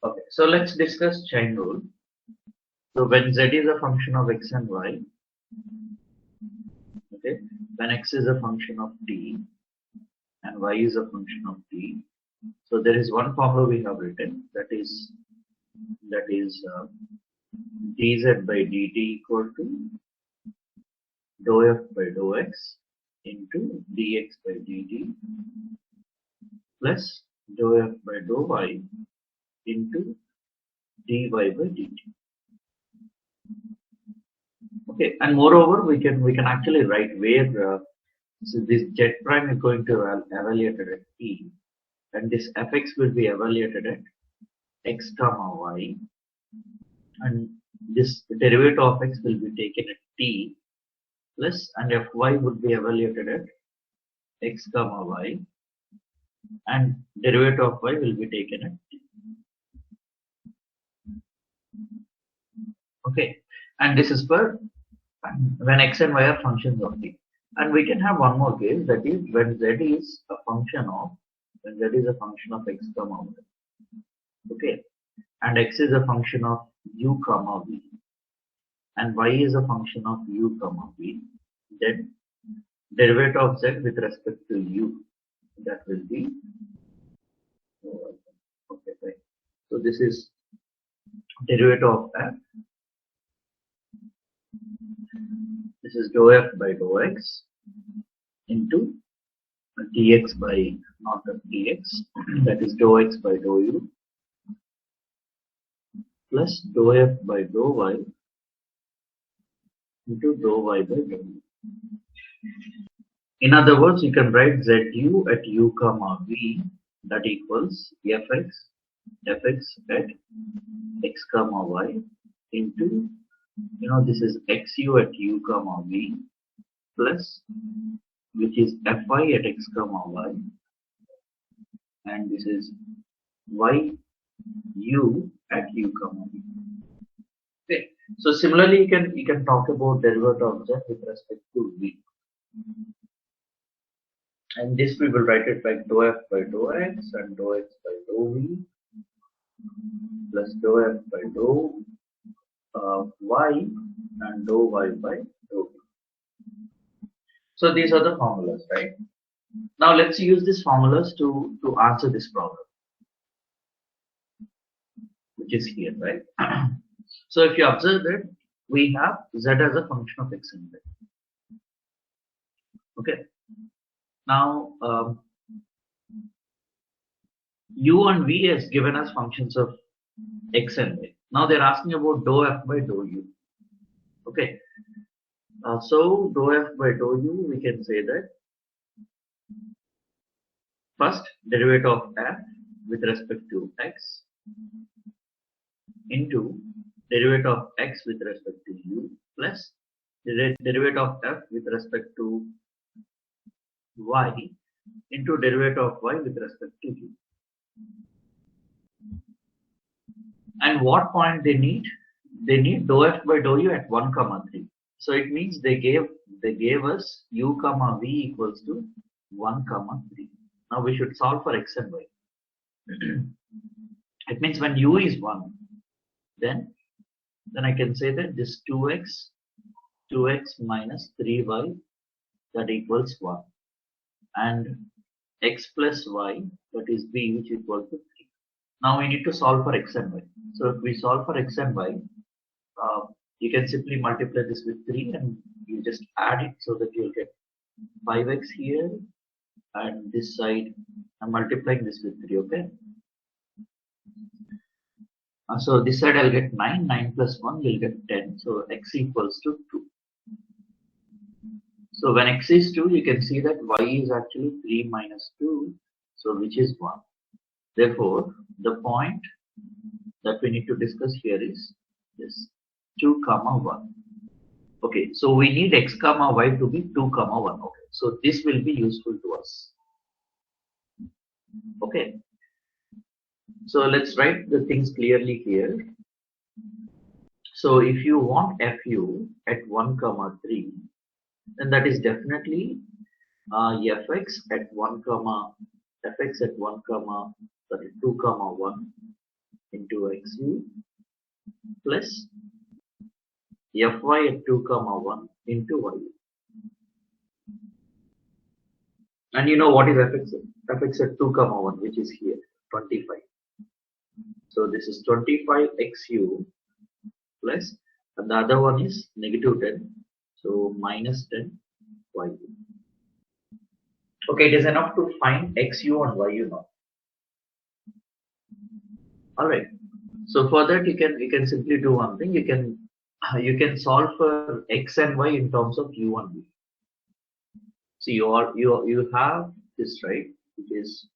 Okay, so let's discuss chain rule. So when z is a function of x and y, okay, when x is a function of t and y is a function of t, so there is one formula we have written, that is dz by dt equal to dou f by dou x into dx by dt plus dou f by dou y into dy by dt. Okay, and moreover we can actually write where so this z prime is going to evaluated at t, and this fx will be evaluated at x comma y, and this derivative of x will be taken at t plus, and fy would be evaluated at x comma y, and derivative of y will be taken at t. Okay, and this is for when x and y are functions of t. And we can have one more case, that is when z is a function of x comma y. Okay, and x is a function of u comma v, and y is a function of u comma v, then derivative of z with respect to u, that will be okay, right. So this is derivative of f. This is dou f by dou x into dx by not of dx, that is dou x by dou u plus dou f by dou y into dou y by dou u. In other words, you can write zu at u comma v, that equals fx at x comma y into, this is xu at u comma v plus, which is fi at x comma y, and this is yu at u comma v. Okay, so similarly you can talk about derivative of z with respect to v, and this we will write it like dou f by dou x and dou x by dou v plus dou f by dou y and dou y by dou v. So these are the formulas, right? Now let's use these formulas to answer this problem, which is here, right? So if you observe that we have z as a function of x and y. Okay. Now u and v is given as functions of x and y. Now they're asking about dou f by dou u. Okay. So dou f by dou u, we can say that first derivative of f with respect to x into derivative of x with respect to u plus derivative of f with respect to y into derivative of y with respect to u. And what point they need? They need dou f by dou u at 1 comma 3. So it means they gave us u comma v equals to 1 comma 3. Now we should solve for x and y. It means when u is 1, then I can say that this 2x minus 3y, that equals 1, and x plus y, that is b, which equals to 3. Now we need to solve for x and y. So if we solve for x and y, you can simply multiply this with 3 and you just add it, so that you'll get 5x here, and this side I'm multiplying this with 3. Okay. So this side I'll get 9 plus 1 will get 10, so x equals to 2. So when x is 2, you can see that y is actually 3 minus 2, so which is 1. Therefore the point that we need to discuss here is this 2 comma 1. Okay, so we need x comma y to be 2 comma 1. Okay, so this will be useful to us. Okay, so let's write the things clearly here. So if you want fu at 1 comma 3, then that is definitely fx at 1 comma 2 comma 1 into xu plus fy at 2 comma 1 into yu. And you know what is fx? Fx at 2 comma 1, which is here, 25. So this is 25 xu plus, and the other one is negative 10. So minus 10 yu. Okay, it is enough to find xu and yu now. Alright. So for that you can simply do one thing. You can solve for x and y in terms of u and v. So you have this, right, which is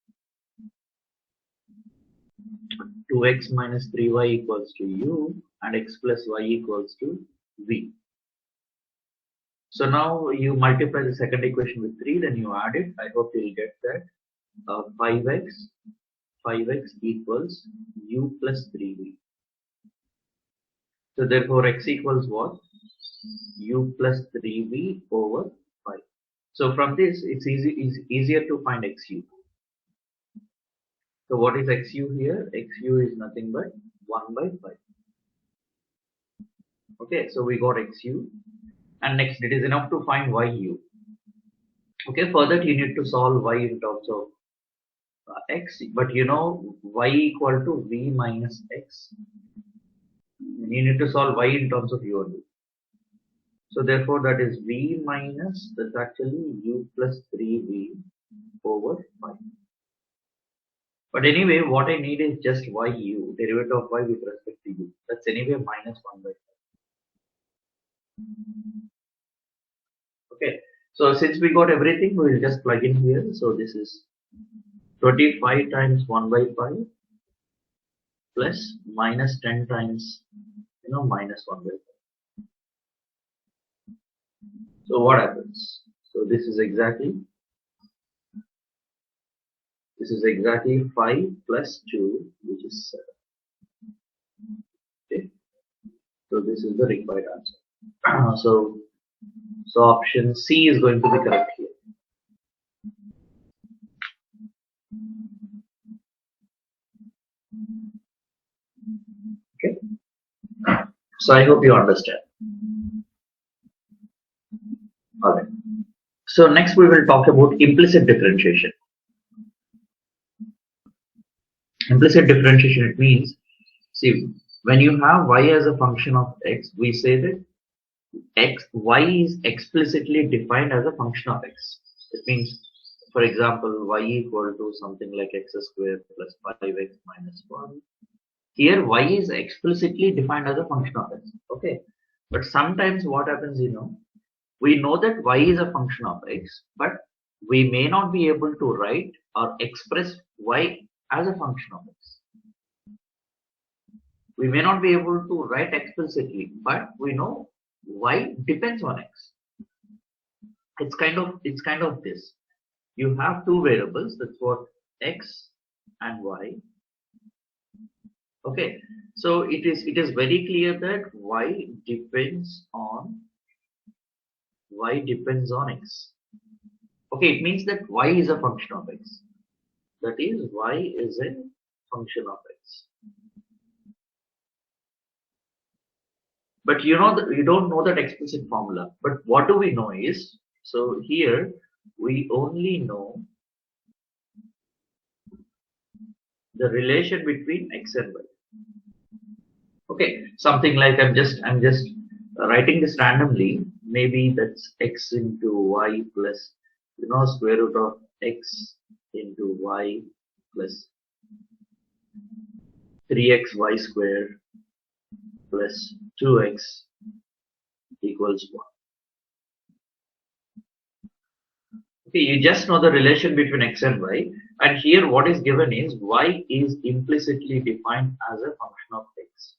2x minus 3y equals to u and x plus y equals to v. So now you multiply the second equation with 3, then you add it. I hope you'll get that. 5x equals u plus 3v. So therefore x equals what? U plus 3v over 5. So from this it's easier to find xu. So what is xu here? Xu is nothing but 1 by 5. Okay, so we got xu. And next it is enough to find yu. Okay, for that you need to solve y in terms of x, but you know y equal to v minus x. You need to solve y in terms of u and v. So therefore that is v minus, that's actually u plus 3v over 5. But anyway, what I need is just yu, derivative of y with respect to u. That's anyway minus 1 by 5. Okay, so since we got everything, we will just plug in here. So this is 25 times 1 by 5 plus minus 10 times, minus 1 by 5. So what happens? So this is exactly 5 plus 2, which is 7. Okay, so this is the required answer. So option C is going to be correct here. Okay, so I hope you understand. Alright, so next we will talk about implicit differentiation. Implicit differentiation, it means, see, when you have y as a function of x, we say that y is explicitly defined as a function of x. It means, for example, y equal to something like x squared plus 5x minus 1. Here y is explicitly defined as a function of x. Okay, but sometimes what happens, we know that y is a function of x, but we may not be able to write or express y as a function of x. We may not be able to write explicitly, but we know y depends on x. It's kind of this. You have two variables, that's what, x and y. Okay, so it is very clear that y depends on x. Okay, it means that y is a function of x. That is, y is a function of x. But you don't know that explicit formula. But what do we know is, so here we only know the relation between x and y. Okay, something like I'm just writing this randomly. Maybe that's x into y plus square root of x into y plus 3xy squared plus 2x equals 1. Okay, you just know the relation between x and y, and here what is given is y is implicitly defined as a function of x.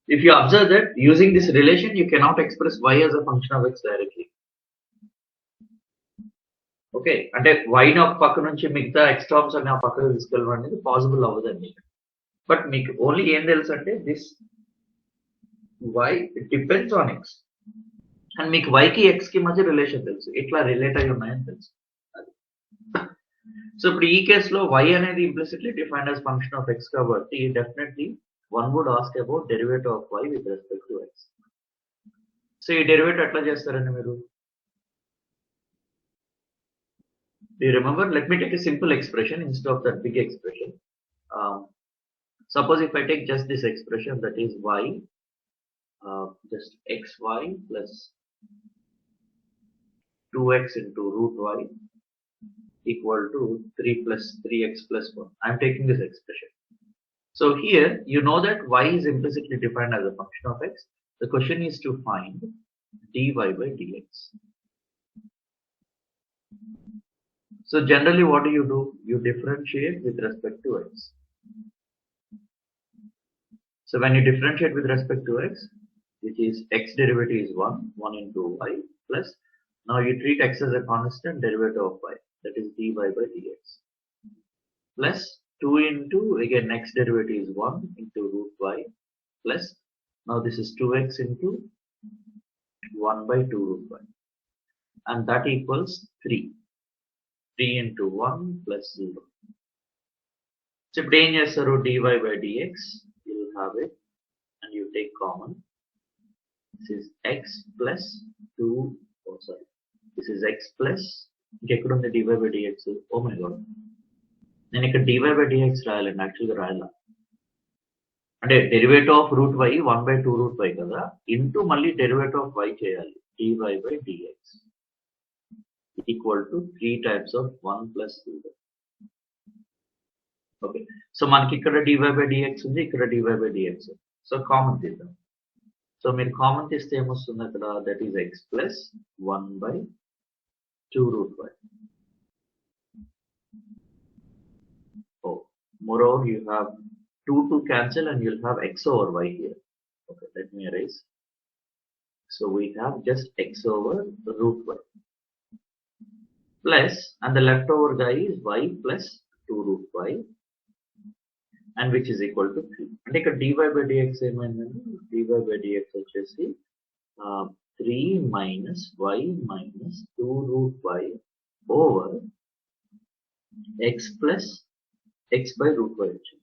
If you observe that using this relation you cannot express y as a function of x directly. Okay, అంటే y ని ఒక పక్క నుంచి మిగతా x terms అన్ని ఆ పక్కకు తీసుకెళ్ళడం అనేది పాసిబుల్ అవ్వదండి. బట్ మీకు ఓన్లీ ఏం తెలుసు అంటే this y depends on x, and మీకు y కి x కి మధ్య రిలేషన్ తెలుసు, ఎట్లా రిలేట్ అయి ఉన్నాయని తెలుసు. సో ఇప్పుడు ఈ కేసులో y అనేది implicitly defined as function of x కాబట్టి definitely one would ask about derivative of y with respect to x. So ఈ డెరివేటివ్ ఎట్లా చేస్తారండి మీరు? Do you remember? Let me take a simple expression instead of that big expression. Suppose if I take just this expression, that is y, just xy plus 2x into root y equal to 3 plus 3x plus 1. I am taking this expression. So here you know that y is implicitly defined as a function of x. The question is to find dy by dx. So generally what do? You differentiate with respect to x. So when you differentiate with respect to x, which is x derivative is 1 into y plus, now you treat x as a constant derivative of y, that is dy by dx, plus 2 into, again x derivative is 1 into root y, plus, now this is 2x into 1 by 2 root y, and that equals 3. 3 into 1 plus 0. So if dy by dx, you will have it, and you take common. This is x plus 2, oh sorry, this is x plus, ఇక్కడ dy by dx, oh my god, నేను ఇక్కడ dy by dx రాయాలండి, యాక్చువల్గా రాయాల, అంటే derivative of root y 1 by 2 root y కదా, into మళ్ళీ derivative of y చేయాలి, dy by dx equal to 3 times of 1 plus 2. Okay, so మనకి ఇక్కడ dy by dx ఉంది, ఇక్కడ dy by dx, so common తీద్దాం. సో మీరు కామన్ తీస్తే ఏమొస్తుంది అక్కడ, that is x plus 1 by 2 root y. Oh, moreover you have 2 to cancel and you'll have x over y here. Okay, let me erase. So we have just x over root y plus, and the leftover guy is y plus 2 root y, and which is equal to 3. అంటే ఇక్కడ dy by dx ఏమైందండి, dy by dx వచ్చేసి 3 minus y minus 2 root y over x plus x by root y వచ్చింది.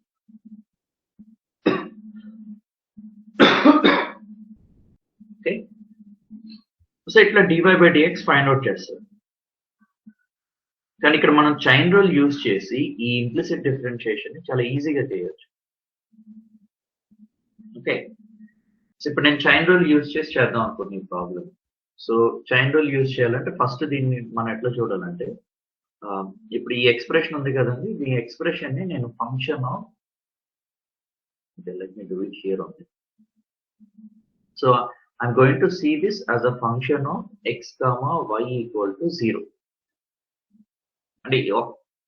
Okay, so ఇట్లా dy by dx find out చేస్తారు. కానీ ఇక్కడ మనం చైన్ రూల్ యూజ్ చేసి ఈ ఇంప్లిసిట్ డిఫరెన్షియేషన్ ని చాలా ఈజీగా చేయొచ్చు. ఓకే, సో ఇప్పుడు నేను చైన్ రూల్ యూజ్ చేసి చేద్దాం అనుకోండి ఈ problem. So chain rule use చేయాలంటే ఫస్ట్ దీన్ని మనం ఎట్లా చూడాలంటే, ఇప్పుడు ఈ ఎక్స్ప్రెషన్ ఉంది కదండి, ఈ ఎక్స్ప్రెషన్ ని నేను function of, let me do it here only. So I'm going to see this as a function of x, y equal to 0. అంటే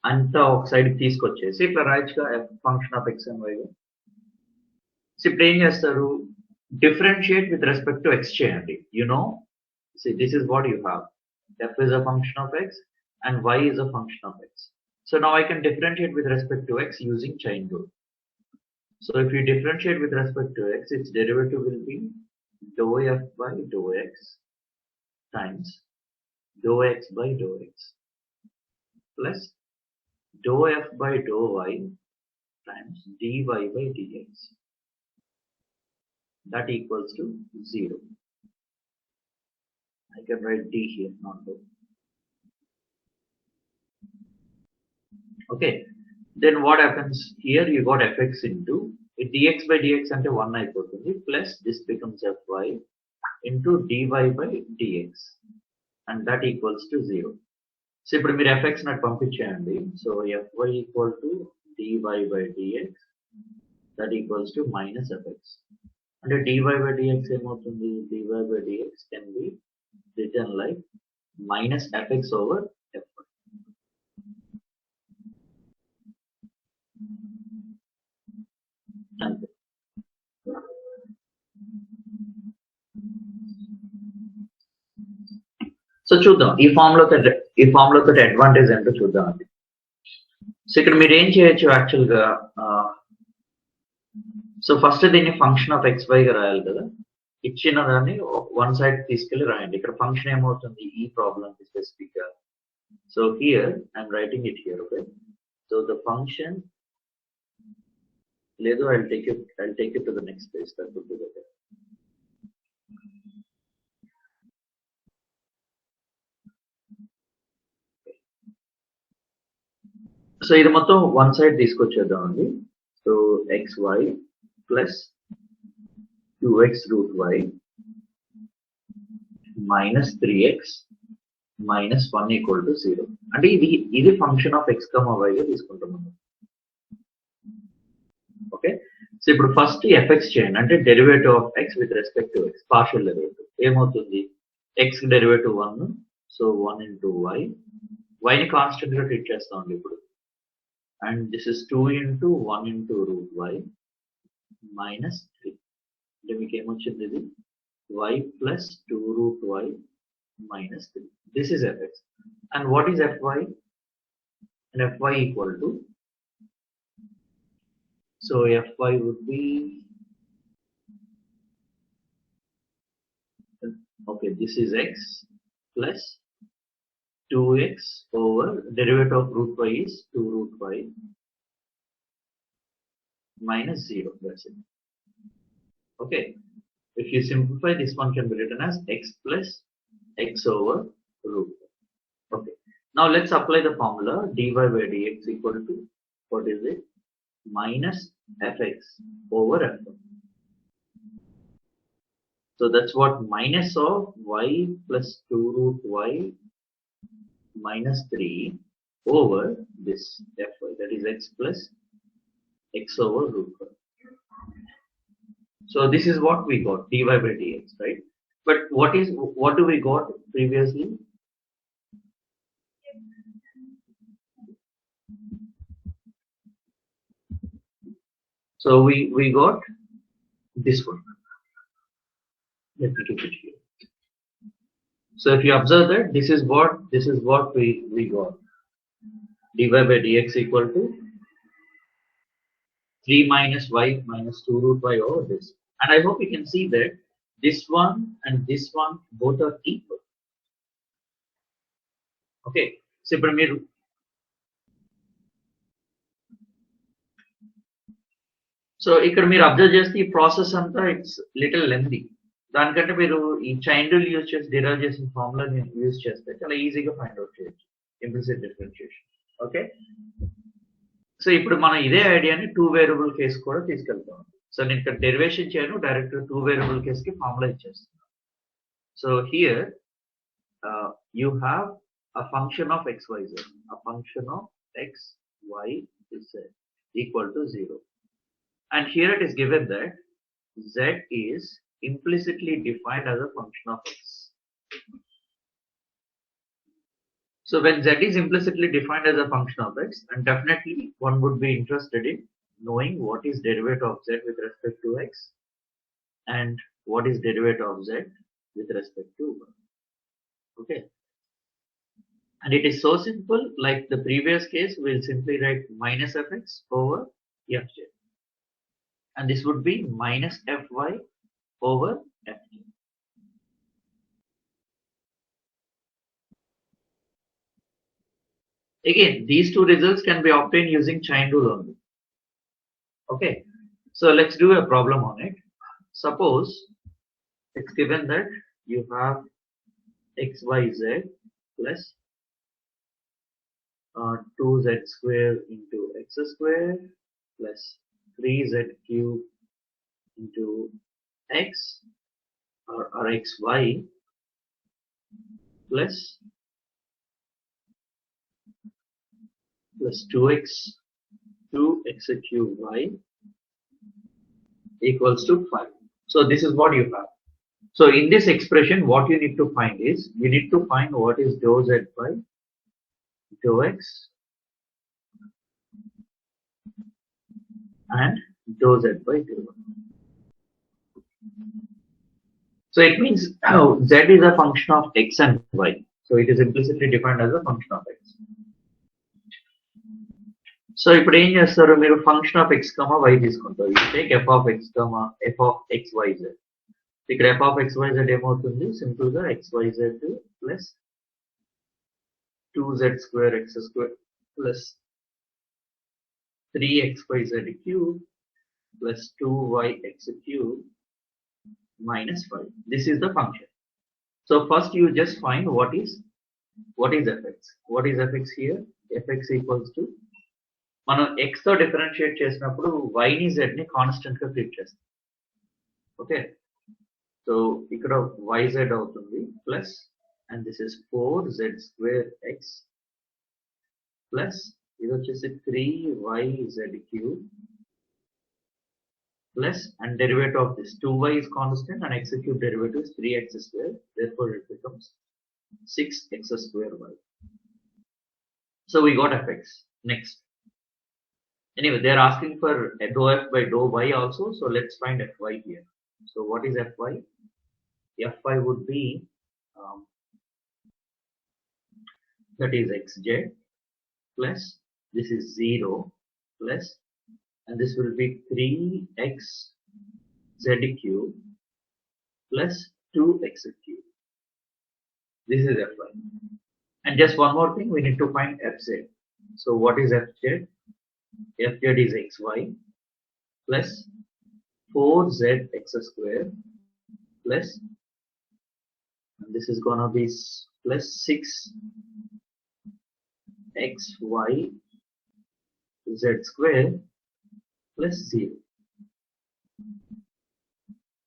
అంతా ఒక సైడ్ తీసుకొచ్చేసి ఇట్లా రాయొచ్చుగా function of x and y. ఇప్పుడు ఏం చేస్తారు, differentiate with respect to x చేయండి. You know, this is what you have, f is a function of x and y is a function of x. So now I can differentiate with respect to x using chain rule. So if you differentiate with respect to x, its derivative will be dou f by dou x times dou x by dou x plus dou f by dou y times dy by dx. That equals to 0. I can write d here, not dou. Okay, then what happens here, you got fx into dx by dx ante 1 అయిపోతుంది, plus this becomes fy into dy by dx, and that equals to 0. So ఇప్పుడు మీరు fx నాకు పంపించేయండి. So fy equal to dy by dx, that equals to minus fx. అంటే dy by dx ఏమవుతుంది, dy by dx can be written like minus fx over fy. అంతే. So చూద్దాం ఈ form లో అడ్వాంటేజ్ ఏంటో చూద్దాం అది. సో ఇక్కడ మీరు ఏం చేయొచ్చు యాక్చువల్ గా, సో ఫస్ట్ దీన్ని ఫంక్షన్ ఆఫ్ ఎక్స్ వై గా రాయాలి కదా, ఇచ్చిన దాన్ని వన్ సైడ్ తీసుకెళ్లి రాయండి. ఇక్కడ ఫంక్షన్ ఏమవుతుంది ఈ ప్రాబ్లం కి స్పెసిఫిక్ గా, So here I'm writing it here, okay? So the function, later I'll take it to the next page, that would be better. So ఇది మొత్తం one side తీసుకొచ్చేద్దామండి. So xy plus 2x root y minus 3x minus 1 equal to 0. అంటే ఇది function of x, y గా తీసుకుంటాం. Okay, so ఇప్పుడు first fx చేయండి, అంటే derivative of x with respect to x, partial derivative ఏమవుతుంది, x derivative 1, so 1 into y, y ని constant గా ట్రీట్ చేస్తామండి ఇప్పుడు, and this is 2 into 1 into root y minus 3. అంటే మీకు ఏమొచ్చింది, ఇది y plus 2 root y minus 3. This is fx. And what is fy? And fy equal to, so fy would be, okay, this is x plus 2x over derivative of root y is 2 root y minus 0. That's it. Okay, if you simplify, this one can be written as x plus x over root y. Okay, now let's apply the formula dy by dx equal to, what is it, minus fx over f1. So that's what, minus of y plus 2 root y minus 3 over this fy, that is x plus x over root y. So this is what we got, dy by dx, right? But what do we got previously? So we got this one. Let me keep it here. So if you observe that, this is what we got, dy by dx equal to 3 minus y minus 2 root y over this. And I hope you can see that this one and this one both are equal. Okay, so ఇప్పుడు మీరు ఇక్కడ మీరు observe చేస్తే ఈ process అంతా it's little lengthy. దానికంటే మీరు ఈ చైన్ రూల్ యూజ్ చేసి డిరైవ్ చేసిన ఫార్ములా యూజ్ చేస్తే చాలా ఈజీగా ఫైండ్ అవుట్ చేయొచ్చు ఇంప్లిసిట్ డిఫరెన్షియేషన్. ఓకే, సో ఇప్పుడు మనం ఇదే ఐడియాని 2 వేరియబుల్ కేసు కూడా తీసుకెళ్తాం. సో నేను ఇక్కడ డెరివేషన్ చేయను, డైరెక్ట్ 2 వేరియబుల్ కేసుకి ఫార్ములా ఇచ్చేస్తున్నాను. So here you have a function of xyz, a function of x, y, z equal to 0. And here it is given that z is implicitly defined as a function of x. So when z is implicitly defined as a function of x, and definitely one would be interested in knowing what is derivative of z with respect to x and what is derivative of z with respect to y. Okay, and it is so simple, like the previous case, we'll simply write minus fx over fj, and this would be minus fy over fj. Again, these two results can be obtained using chain rule only. Okay, so let's do a problem on it. Suppose it's given that you have xyz plus 2z square into x square plus 3z cube into x or xy plus 2x 2x cube y equals to 5. So this is what you have. So in this expression, what you need to find is, you need to find what is dou z by dou x and dou z by dou y. So it means z is a function of x and y. So it is implicitly defined as a function of x. So ఇప్పుడు ఏం చేస్తారు, మీరు function of x, y తీసుకుంటారు. You take f of x, f of xyz. ఇక్కడ f of xyz ఏమవుతుంది, simple గా xyz plus 2z square x square plus 3xyz cube plus 2yx cube minus 5. This is the function. So first you just find what is fx. What is fx here? Fx equals to మనం x తో differentiate చేసినప్పుడు y ని z ని constant గా treat చేస్తాం. Okay, so ఇక్కడ yz అవుతుంది plus and this is 4z square x plus ఇది వచ్చేసి 3yz cube plus and derivative of this 2y is constant and x cube derivative is 3x square, therefore it becomes 6x square y. So we got fx. Next, anyway they are asking for dou f by dou y also, so let's find fy here. So what is fy? Fy would be that is xj plus this is 0 plus and this will be 3x z cube plus 2x cube. This is fy. And just one more thing, we need to find fz. So what is fz? Fz is xy plus 4zx square plus, and this is gonna be plus 6xy z square plus 0.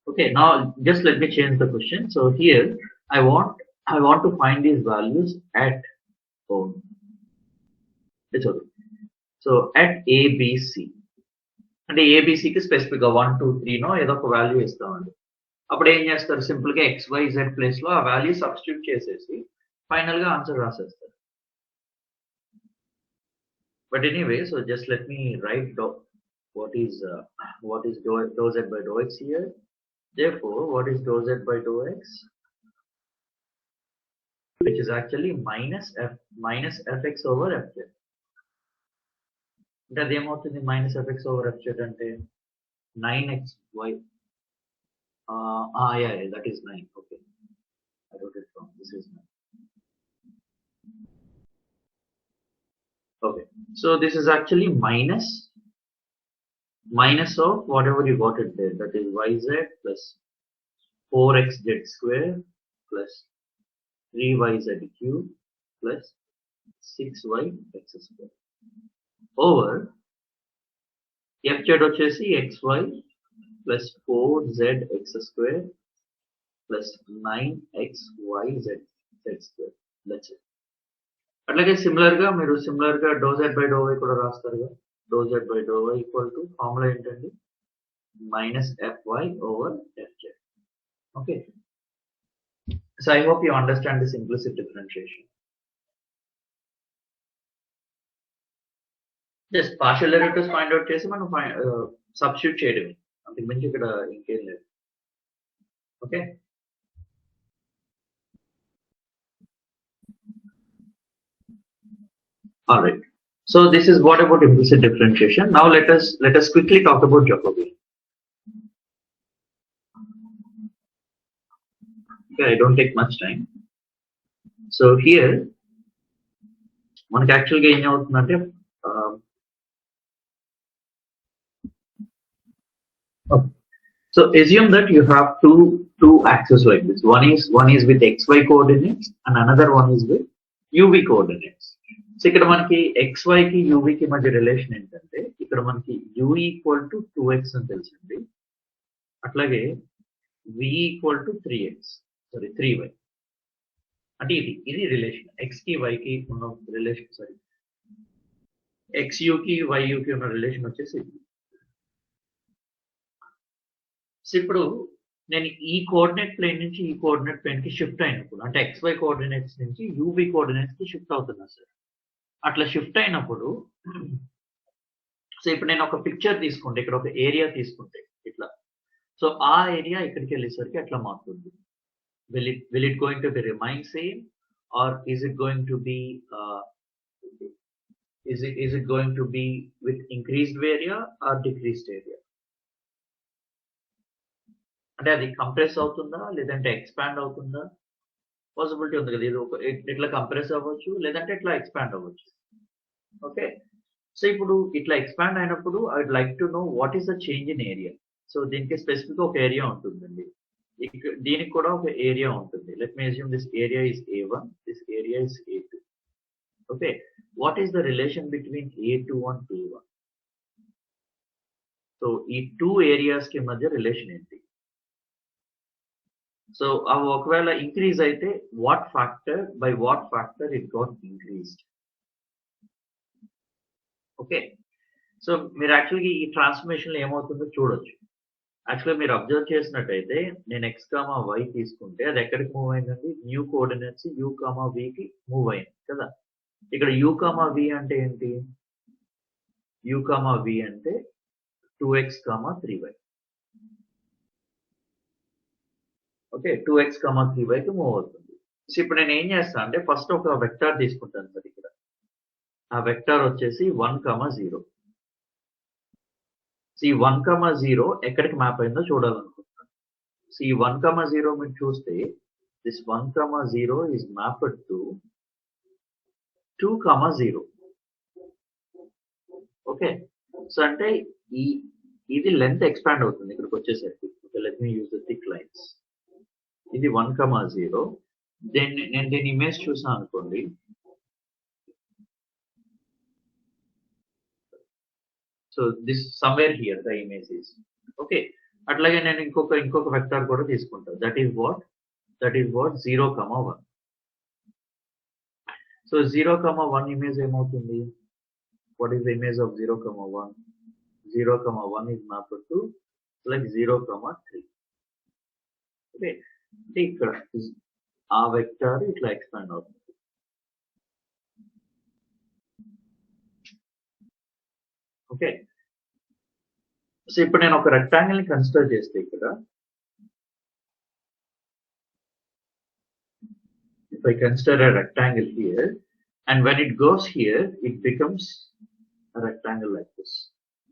Okay, now just let me change the question. So here I want to find these values at home. It's okay. So at a b c అంటే a b c కి specific గా 1 2 3 no ఏదో ఒక value ఇస్తామండి. అప్పుడు ఏం చేస్తారు, simple గా x y z ప్లేస్ లో ఆ వాల్యూ సబ్స్టిట్యూట్ చేసేసి ఫైనల్ గా answer రాసేస్తారు. But anyway, so just let me write down what is dou z by dou x here. Therefore, what is dou z by dou x? Which is actually minus fx over fz. That ఏమవుతుంది minus fx over fz అంటే 9xy. Yeah, that is 9. Okay, I wrote it wrong. This is 9. Okay, so this is actually minus of whatever you got it there, that is yz plus 4xz square plus 3yz cube plus 6yx square over fz వచ్చేసి xy plus 4zx square plus 9xyz square. That's it. అట్లాగే similar గా మీరు do z by do y కూడా రాస్తారుగా. Do z by do y equal to formula ఏంటండి, minus fy over fz. Okay, so I hope you understand this implicit differentiation. Just partial derivatives find out చేసి మనం substitute చేయడమే, అంతకు మించి ఇక్కడ ఇంకేం లేదు. Okay, all right. So this is what about implicit differentiation. Now let us quickly talk about Jacobian. Okay, I don't take much time. So here మనకి actual గా ఏం అవుతుందంటే so assume that you have two axes like this. One is with xy coordinates and another one is with uv coordinates. So ఇక్కడ మనకి xy కి uv కి మధ్య relation ఏంటంటే ఇక్కడ మనకి u ఈక్వల్ టు 2x అని తెలిసింది, అట్లాగే v ఈక్వల్ టు 3y. అంటే ఇది రిలేషన్ x కి y కి ఉన్న రిలేషన్, సారీ xu కి yu కి ఉన్న రిలేషన్ వచ్చేసి. సో ఇప్పుడు నేను ఈ కోఆర్డినేట్ ప్లేన్ నుంచి ఈ కోఆర్డినేట్ ప్లేన్ కి షిఫ్ట్ అయినప్పుడు, అంటే xy కోఆర్డినేట్స్ నుంచి uv కోఆర్డినేట్స్ కి షిఫ్ట్ అవుతున్నా సార్. అట్లా షిఫ్ట్ అయినప్పుడు సో ఇప్పుడు నేను ఒక పిక్చర్ తీసుకుంటే, ఇక్కడ ఒక ఏరియా తీసుకుంటే ఇట్లా, సో ఆ ఏరియా ఇక్కడికి వెళ్ళేసరికి ఎట్లా మారుతుంది? will it going to be remain same or is it going to be is it going to be with increased area or decreased area? అంటే అది కంప్రెస్ అవుతుందా లేదంటే ఎక్స్పాండ్ అవుతుందా? పాసిబిలిటీ ఉంది కదా, ఇది ఒక ఇట్లా కంప్రెస్ అవ్వచ్చు లేదంటే ఇట్లా ఎక్స్పాండ్ అవ్వచ్చు. ఓకే, సో ఇప్పుడు ఇట్లా ఎక్స్పాండ్ అయినప్పుడు I would like to know what is the change in area. So దీనికి స్పెసిఫిక్ ఒక ఏరియా ఉంటుందండి, దీనికి కూడా ఒక ఏరియా ఉంటుంది. Let me assume this area is A1, this area is A2. Okay, what is the relation between A2 and A1? So ఈ two areas కి మధ్య రిలేషన్ ఏంటి? సో అవి ఒకవేళ ఇంక్రీజ్ అయితే what factor, by what factor it got increased? Okay, so మీరు యాక్చువల్గా ఈ ట్రాన్స్ఫర్మేషన్ లో ఏమవుతుందో చూడొచ్చు. యాక్చువల్గా మీరు అబ్జర్వ్ చేసినట్టయితే నేను x, y తీసుకుంటే అది ఎక్కడికి మూవ్ అయిందండి? న్యూ కోఆర్డినేట్స్ u, v కి మూవ్ అయింది కదా. ఇక్కడ u, v అంటే ఏంటి? u, v అంటే 2x, 3y. Okay, 2x, 3y కి మూవ్ అవుతుంది. సో ఇప్పుడు నేను ఏం చేస్తాను అంటే ఫస్ట్ ఒక వెక్టార్ తీసుకుంటాను సార్. ఇక్కడ ఆ వెక్టార్ వచ్చేసి 1, 0. సో ఈ 1, 0 ఎక్కడికి మ్యాప్ అయిందో చూడాలనుకుంటున్నాను. సో ఈ 1, 0 మీరు చూస్తే this 1, 0 is mapped to 2, 0. Okay, so అంటే ఇది లెంత్ ఎక్స్పాండ్ అవుతుంది ఇక్కడికి వచ్చేసరికి. Okay, let me use the thick lines. ఇది 1, 0. నేను దీని ఇమేజ్ చూసాను అనుకోండి. So this somewhere here the image is. Okay, అట్లాగే నేను ఇంకొక వెక్టార్ కూడా తీసుకుంటాను. That is what 0, 1. So 0, 1 image ఏమవుతుంది? What is the image of 0, 1? 0, 1 is mapped to like 0, 3. Okay, అంటే ఇక్కడ ఆ వెక్టర్ ఇట్లా ఎక్స్పాండ్ అవుతుంది. ఓకే, సో ఇప్పుడు నేను ఒక రెక్టాంగిల్ ని కన్సిడర్ చేస్తే ఇక్కడ if I consider a rectangle here, and when it goes here it becomes a rectangle like this.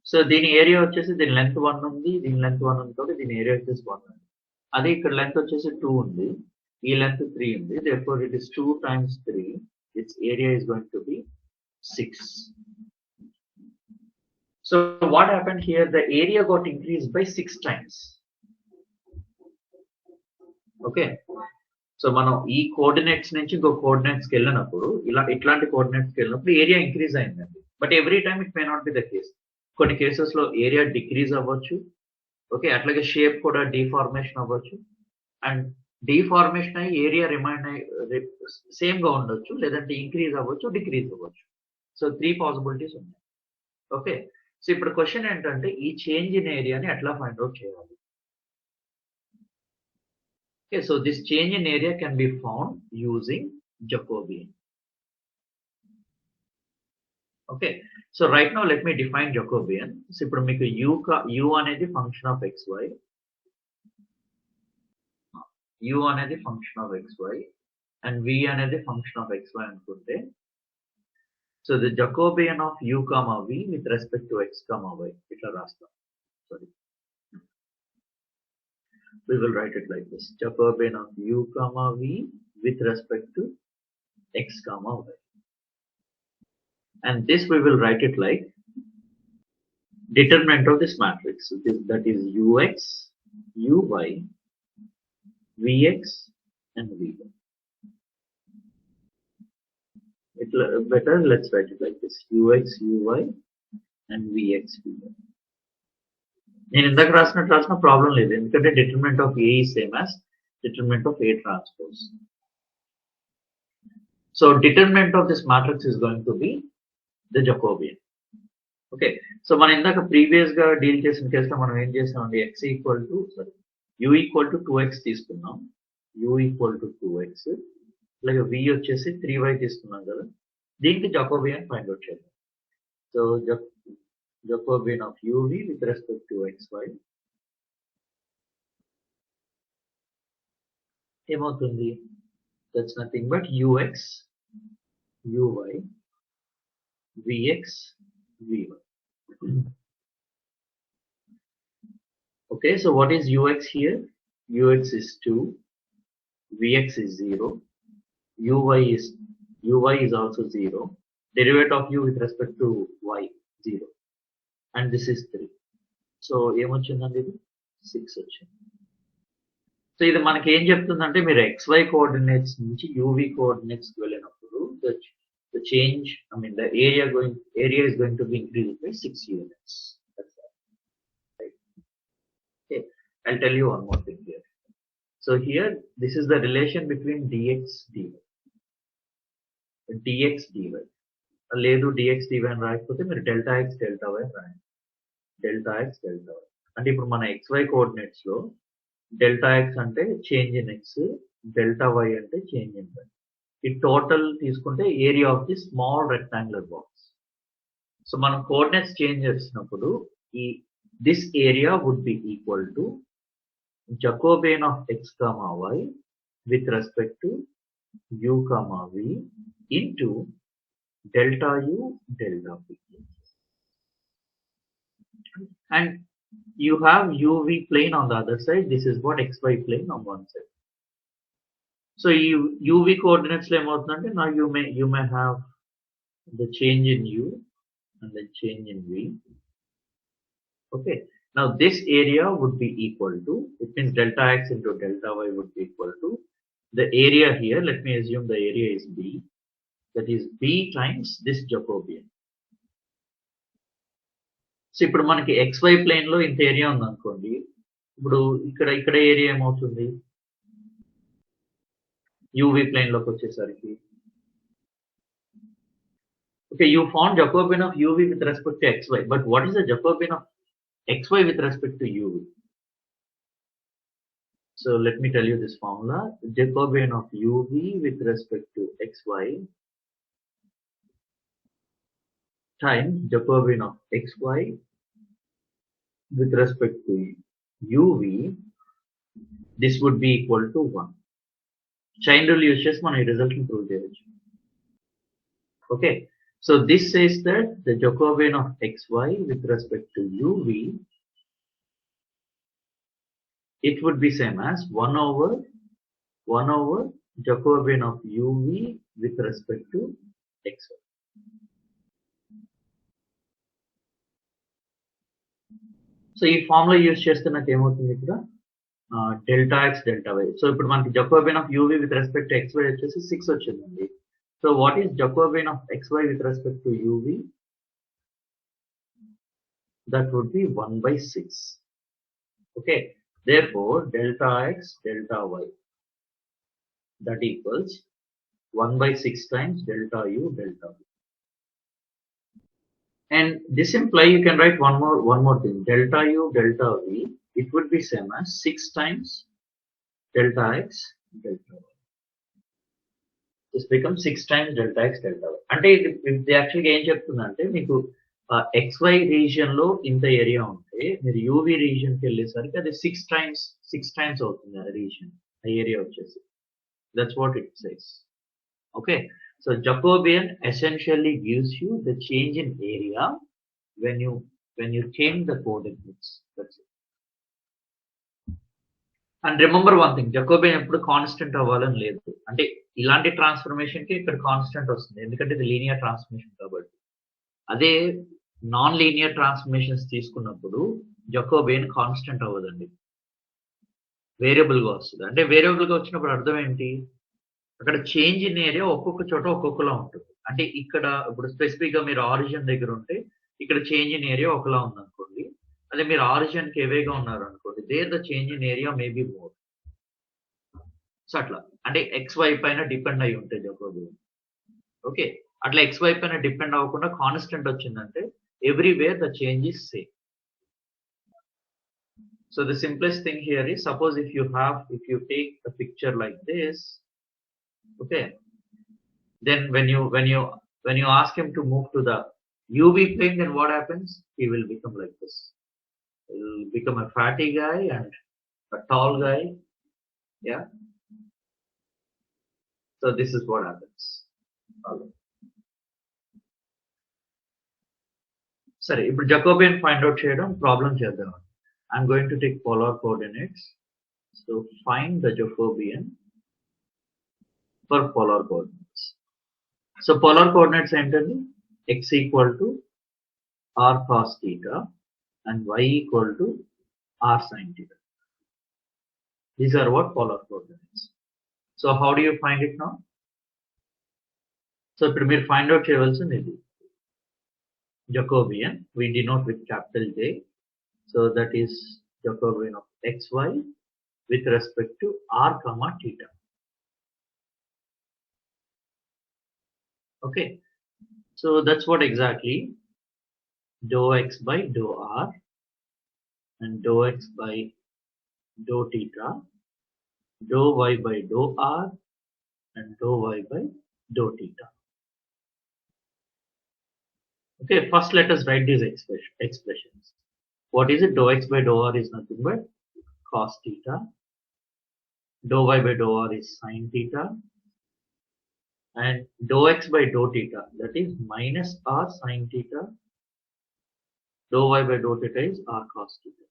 So దీని ఏరియా వచ్చేసి దీని లెంత్ 1 ఉంది, దీని లెంత్ 1 ఉంది కాబట్టి దీని ఏరియా వచ్చేసి 1 ఉంది. అదే ఇక్కడ లెంత్ వచ్చేసి 2 ఉంది, ఈ లెంత్ 3 ఉంది. therefore it is 2 times 3. its area is going to be 6. So what happened here? The area got increased by 6 times. Okay, so మనం ఈ కోఆర్డినేట్స్ నుంచి ఇంకో కోఆర్డినేట్స్ కి వెళ్ళినప్పుడు ఇట్లాంటి కోఆర్డినేట్స్ కి వెళ్ళినప్పుడు ఏరియా ఇంక్రీజ్ అయిందండి. But every time it may not be the case. కొన్ని కేసెస్ లో ఏరియా డిక్రీజ్ అవ్వచ్చు. ఓకే, అట్లాగే షేప్ కూడా డిఫార్మేషన్ అవ్వచ్చు. అండ్ డిఫార్మేషన్ అయ్యి ఏరియా రిమైండ్ అయ్యి సేమ్ గా ఉండొచ్చు, లేదంటే ఇంక్రీజ్ అవ్వచ్చు, డిక్రీజ్ అవ్వచ్చు. సో 3 పాసిబిలిటీస్ ఉన్నాయి. ఓకే, సో ఇప్పుడు క్వశ్చన్ ఏంటంటే ఈ చేంజ్ ఇన్ ఏరియాని ఎట్లా ఫైండ్ అవుట్ చేయాలి? Okay, so this change in area can be found using Jacobian. Okay, so right now let me define Jacobian. So ఇప్పుడు మీకు u అనేది function of xy, u అనేది function of xy and v అనేది function of xy అనుకుంటే, so the Jacobian of u, v with respect to x, y ఇట్లా రాస్తాం. Sorry, we will write it like this: Jacobian of u, v with respect to x, y. And this we will write it like determinant of this matrix, that is ux, uy, vx and vy. Better let's write it like this: ux, uy and vx, vy. నేను ఇందాక రాసిన problem లేదు, ఎందుకంటే determinant of a is same as determinant of a transpose. So determinant of this matrix is going to be the Jacobian. Okay, so మనం ఇందాక previous గా deal చేసిన కేసులో మనం ఏం చేసామండి? u ఈక్వల్ టు 2x తీసుకున్నాం, u ఈక్వల్ టు 2x, అలాగే v వచ్చేసి 3y తీసుకున్నాం కదా. దీనికి Jacobian ఫైండ్ అవుట్ చేద్దాం. So Jacobian of uv with respect to xy ఏమవుతుంది? That's nothing but ux, uy, vx, vy. Okay, so what is ux here? Ux is 2, vx is 0, uy is also 0. Derivative of u with respect to y 0, and this is 3. So ఏమొచ్చిందండి ఇది 6 వచ్చింది. So ఇది మనకి ఏం చెప్తుందంటే మీరు xy coordinates నుంచి uv coordinates కి వెళ్ళినప్పుడు the change, I mean the area is going to be increased by 6 units. That's all. Right. Okay, I'll tell you one more thing here. So here this is the relation between dx dy. dx dy లేదు dx dy అని రాయకపోతే మీరు delta x delta y రాయండి. Delta x delta y అంటే ఇప్పుడు మన xy coordinates లో delta x అంటే change in x, delta y అంటే చేంజ్ ఇన్ y. ఈ టోటల్ తీసుకుంటే area of the small rectangular box. So మనం కోఆర్డినేట్స్ చేంజ్ చేసినప్పుడు ఈ this area would be equal to Jacobian of x comma y with respect to u comma v into delta u delta v. And you have uv plane on the other side. This is what xy plane on one side. So uv coordinates lo emoutunante, now you may have the change in u and the change in v. Okay, now this area would be equal to, it means delta x into delta y would be equal to the area here. Let me assume the area is b, that is b times this Jacobian. So ఇప్పుడు మనకి xy plane లో ఇంత area ఉంది అనుకోండి, ఇప్పుడు ఇక్కడ area ఏమవుతుంది uv plane లోకి వచ్చేసరికి. Okay, you found Jacobian of uv with respect to xy, but what is the Jacobian of xy with respect to uv? So let me tell you this formula. Jacobian of uv with respect to xy times Jacobian of xy with respect to uv, this would be equal to 1. Chain rule use chesi mana ee result ni prove cheyochu. Okay, so this says that the Jacobian of xy with respect to uv, it would be same as 1 over Jacobian of uv with respect to xy. So ఈ formula use చేస్తే నాకు ఏమవుతుంది ఇక్కడ delta X delta Y. So ఇప్పుడు మనకి Jacobian of uv with respect to xy వచ్చేసి 6 వచ్చిందండి. So what is Jacobian of xy with respect to uv? That would be 1/6. Okay, therefore delta x delta y, that equals 1/6 times delta u delta v. And this implies you can write one more thing, delta u delta v, it would be same as 6 times delta x delta y. This becomes 6 times delta x delta y. అంటే ఇది యాక్చువల్గా ఏం చెప్తుందంటే మీకు xy region లో ఇంత area ఉంటే మీరు uv రీజియన్ కి వెళ్ళేసరికి అది 6 times అవుతుంది ఆ రీజియన్, ఆ ఏరియా వచ్చేసి. That's what it says. Okay, so Jacobian essentially gives you the change in area when you change the coordinates. That's it. And remember one thing, Jacobian ఎప్పుడు constant అవ్వాలని లేదు. అంటే ఇలాంటి ట్రాన్స్ఫర్మేషన్ కి ఇక్కడ కాన్స్టెంట్ వస్తుంది, ఎందుకంటే ఇది లీనియర్ ట్రాన్స్ఫర్మేషన్ కాబట్టి. అదే నాన్ లీనియర్ ట్రాన్స్ఫర్మేషన్స్ తీసుకున్నప్పుడు Jacobian కాన్స్టెంట్ అవ్వదండి, వేరియబుల్ గా వస్తుంది. అంటే వేరియబుల్ గా వచ్చినప్పుడు అర్థం ఏంటి, అక్కడ చేంజ్ ఇన్ ఏరియా ఒక్కొక్క చోట ఒక్కొక్కలా ఉంటుంది. అంటే ఇక్కడ ఇప్పుడు స్పెసిఫిక్ గా మీరు ఆరిజిన్ దగ్గర ఉంటే ఇక్కడ చేంజ్ ఇన్ ఏరియా ఒకలా ఉంది అనుకోండి, అదే మీరు ఆరిజిన్ కి ఎవేగా ఉన్నారు అనుకోండి, there the change in area maybe more. So అట్లా అంటే xy పైన డిపెండ్ అయి ఉంటాయి Jacobian. ఓకే, అట్లా xy పైన డిపెండ్ అవ్వకుండా కాన్స్టెంట్ వచ్చిందంటే everywhere the change is same. So the simplest thing here is, suppose if you take a picture like this, okay, then when you ask him to move to the uv plane, then what happens? He will become like this. He will become a fatty guy and a tall guy. Yeah, so this is what happens. Sorry, ఇప్పుడు Jacobian find out చేయడం problem చేద్దాం. I'm going to take polar coordinates. So find the Jacobian for polar coordinates. So polar coordinates ఏంటండి? X equal to r cos theta and y equal to r sin theta. These are what polar coordinates. So how do you find it now? So ఇప్పుడు మీరు find out చేయవలసింది ఇది. Jacobian we denote with capital J. So that is Jacobian of xy with respect to r comma theta. Okay. So that's what exactly dou x by dou r and dou x by dou theta, dou y by dou r and dou y by dou theta. Okay, first let us write these expressions. What is it? Dou x by dou r is nothing but cos theta. Dou y by dou r is sin theta. And dou x by dou theta, that is minus r sin theta. Dou y by dou theta is r cos theta.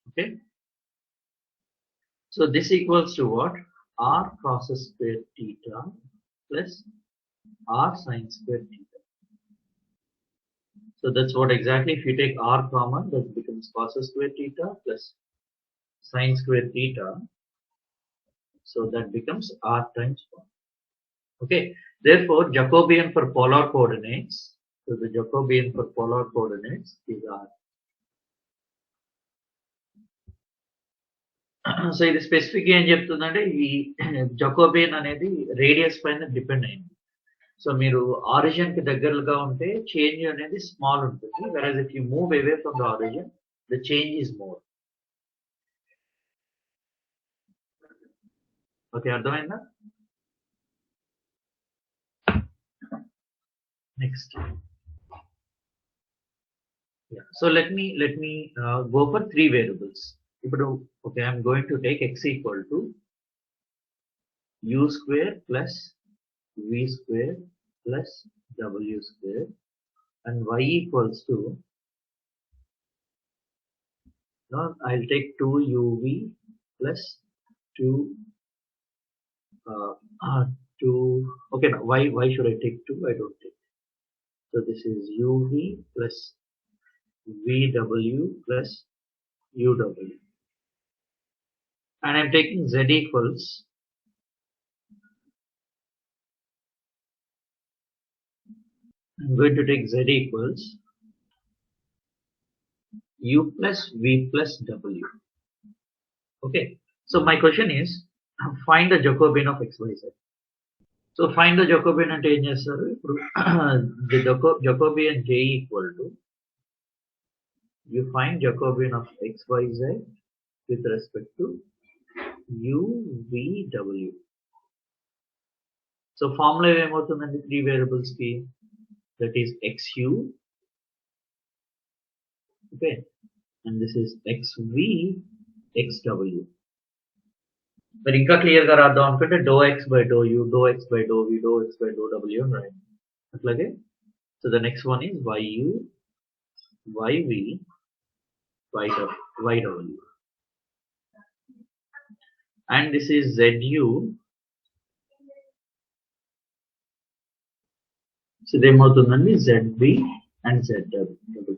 Okay. So this equals to what? R cos square theta plus r sin square theta. So that's what exactly, if you take r common, that becomes cos square theta plus sin square theta. So that becomes r times 1. Okay. Therefore, Jacobian for polar coordinates. So the Jacobian for polar coordinates is r. So ఇది specific ఏం చెప్తుందంటే ఈ Jacobian అనేది radius పైన depend అయింది. So మీరు origin కి దగ్గరగా ఉంటే చేంజ్ అనేది స్మాల్ ఉంటుంది, versus if you move away from the origin the change is more. Okay, అర్థమైందా? Next, so let me go for 3 variables. ఇప్పుడు okay, I'm going to take x equal to u square plus v square plus w square and y equals to, now I'll take 2uv plus 2 okay, now why should I take 2? I don't take. So this is uv plus vw plus uw, and I'm taking z equals, I'm going to take z equals u plus v plus w. Okay, so my question is find the Jacobian of xyz. So find the Jacobian అంటే ఏం చేస్తారు? ఇప్పుడు the Jacobian J equal to, you find Jacobian of xyz with respect to u v w. So formula ఏమవుతుందండి 3 variables కి? That is xu, okay, and this is xv xw. మరి ఇంకా clear గా రాద్దాం అనుకుంటే do x by do u, do x by do v, do x by do డబ్ల్యూ అని రాయండి. అట్లాగే so the next one is YU YV YW, and this is ZU. So ఇదేమవుతుందండి ZB and ZW.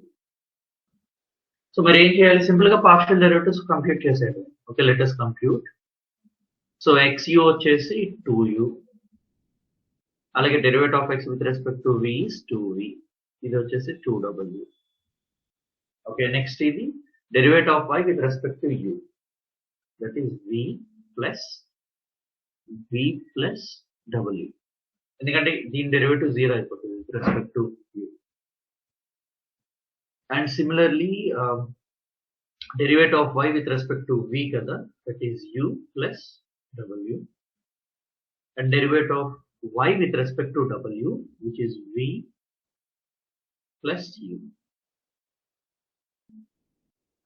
సో మరి ఏం చేయాలి? Simple గా partial derivatives compute చేసేది. Okay, let us compute. So XU వచ్చేసి 2U, అలాగే derivative of x with respect to v is 2v, ఇది వచ్చేసి 2w. ఓకే, నెక్స్ట్ ఇది derivative of y with respect to u, that is v plus w, ఎందుకంటే దీని derivative 0 అయిపోతుంది with respect to u. And similarly derivative of y with respect to v kada, that is u plus w, and derivative of y with respect to w, which is v plus u.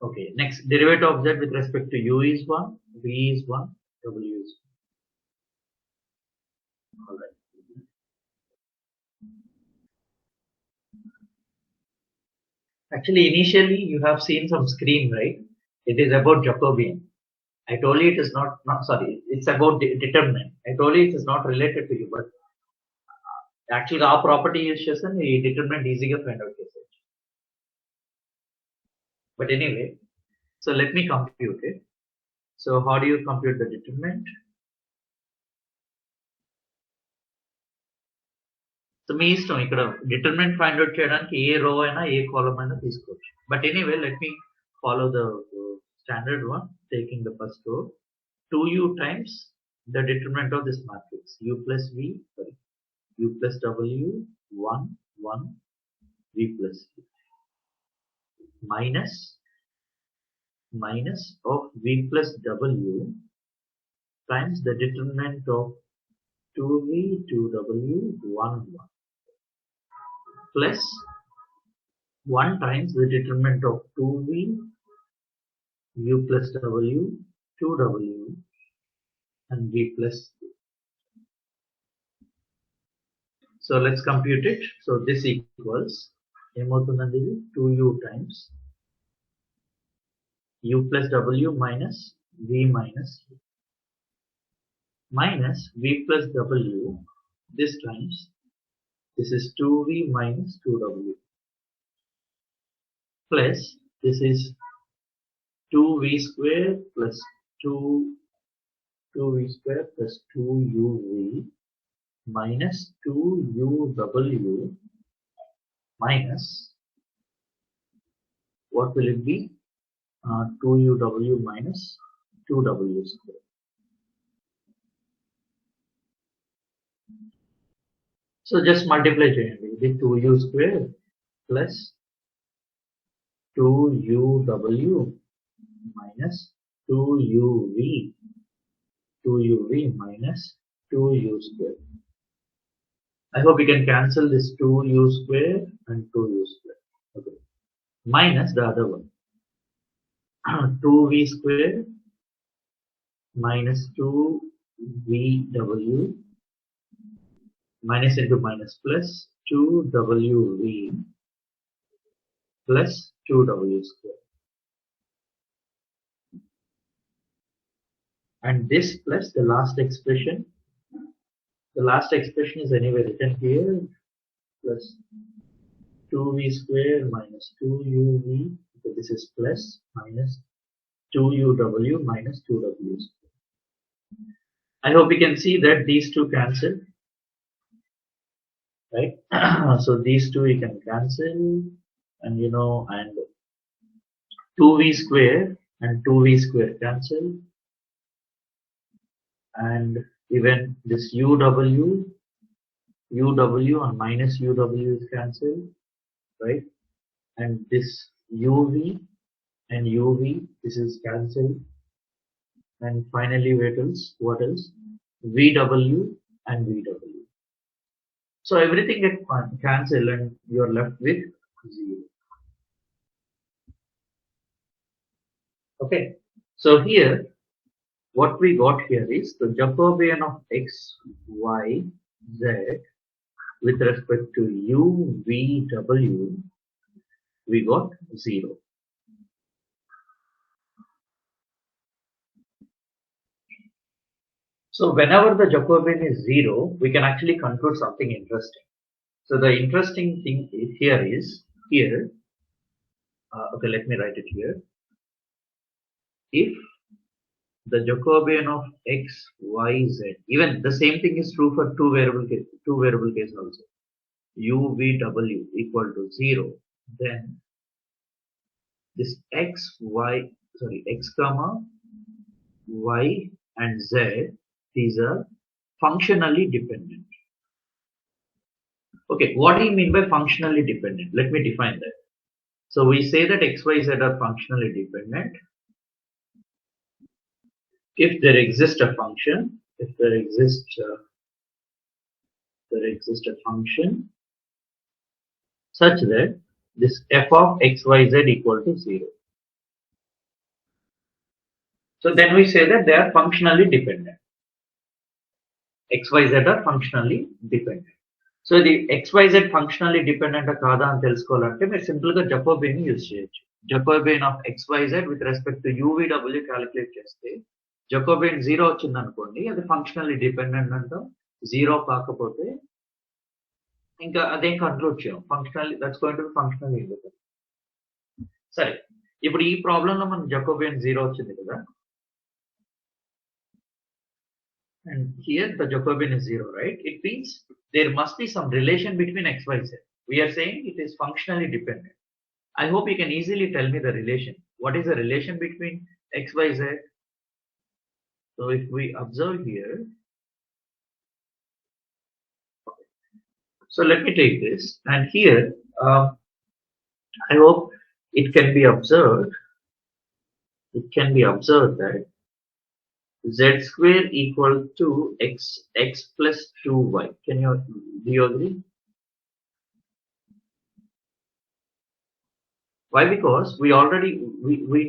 Okay, next derivative of z with respect to u is 1, v is 1, w is 1. All right. Actually, initially you have seen some screen, right? It is about Jacobian. I told you it is not sorry, it's about determinant. I told you it is not related to you, but actually our property is just a determinant easier find out case. But anyway, so let me compute it. So how do you compute the determinant? So me is determinant find out చేయడానికి ఏ రో అయినా ఏ column అయినా తీసుకోవచ్చు. But anyway, let me follow the standard one, taking the first row. 2u times the determinant of this matrix, u plus v, sorry, u plus w, 1, 1, v plus v, minus of v plus w times the determinant of 2v, 2w, 1, 1, plus 1 times the determinant of 2v, u plus w, 2w, and v plus v. So let's compute it. So this equals 2u times u plus w minus v minus v, minus v plus w this times this is 2v minus 2w, plus this is 2v square plus 2v square plus 2uv minus 2uw minus, what will it be? 2uw minus 2w square. So just multiply with 2u square plus 2uw minus 2uv minus 2u square. I hope we can cancel this 2u square and 2u square. Okay. Minus the other one. 2v square minus 2vw minus into minus plus 2wv plus 2w square, and this plus the last expression. The last expression is anyway written here, plus 2v square minus 2uv, okay, this is plus minus 2uw minus 2w square. I hope you can see that these two cancel, right? So these two you can cancel, and and 2v square and 2v square cancel, and even this uw and minus uw is cancelled, right? And this uv and uv, this is cancelled, and finally what else? vw and vw. So everything gets cancelled and you are left with 0. Okay, so here what we got here is the Jacobian of x, y, z with respect to u, v, w. We got 0. So whenever the Jacobian is 0, we can actually conclude something interesting. So the interesting thing here is okay, let me write it here. If the Jacobian of x, y, z, even the same thing is true for two variable case also, u, v, w equal to 0, then this x comma y and z, these are functionally dependent. Okay, what do you mean by functionally dependent? Let me define that. So we say that x, y, z are functionally dependent if there exists a function, such that this f of x, y, z equal to 0. So then we say that they are functionally dependent. X, y, z are functionally dependent. So the x, y, z functionally dependent కాదా అని తెలుసుకోవాలంటే మీరు simple గా Jacobian use చేయొచ్చు. Jacobian of x, y, z with respect to u, v, w calculate చేస్తే Jacobian 0 వచ్చింది అనుకోండి, అది ఫంక్షనల్లీ డిపెండెంట్ అంటాం. 0 కాకపోతే ఇంకా అదేం కన్క్లూడ్ చేయం. Functionally that's going to be functionally independent. సరే, ఇప్పుడు ఈ ప్రాబ్లంలో మనకు Jacobian 0 వచ్చింది కదా, and here the Jacobian is 0, right? It means there must be some relation between x, y, z. We are saying it is functionally dependent. I hope you can easily tell me the relation. What is the relation between x, y, z? So if we observe here, so let me take this, and here I hope it can be observed. It can be observed that z square equal to x plus 2y. Do you agree? Why? Because we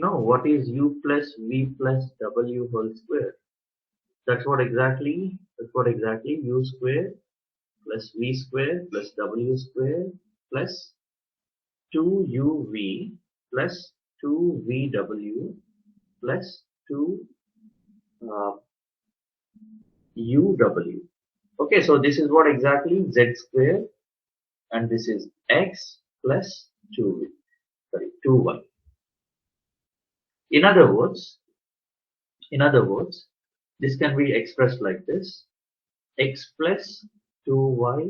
know what is u plus v plus w whole square. That's what exactly u square plus v square plus w square plus 2uv plus 2vw plus 2uw. Okay, so this is what exactly z square, and this is x plus 2y. In other words, this can be expressed like this: x plus 2y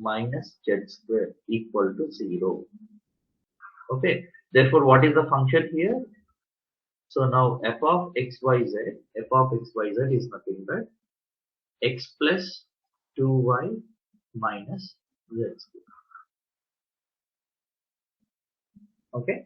minus z square equal to 0. Okay, therefore what is the function here? So now f of xyz is nothing but x plus 2y minus z square. Okay,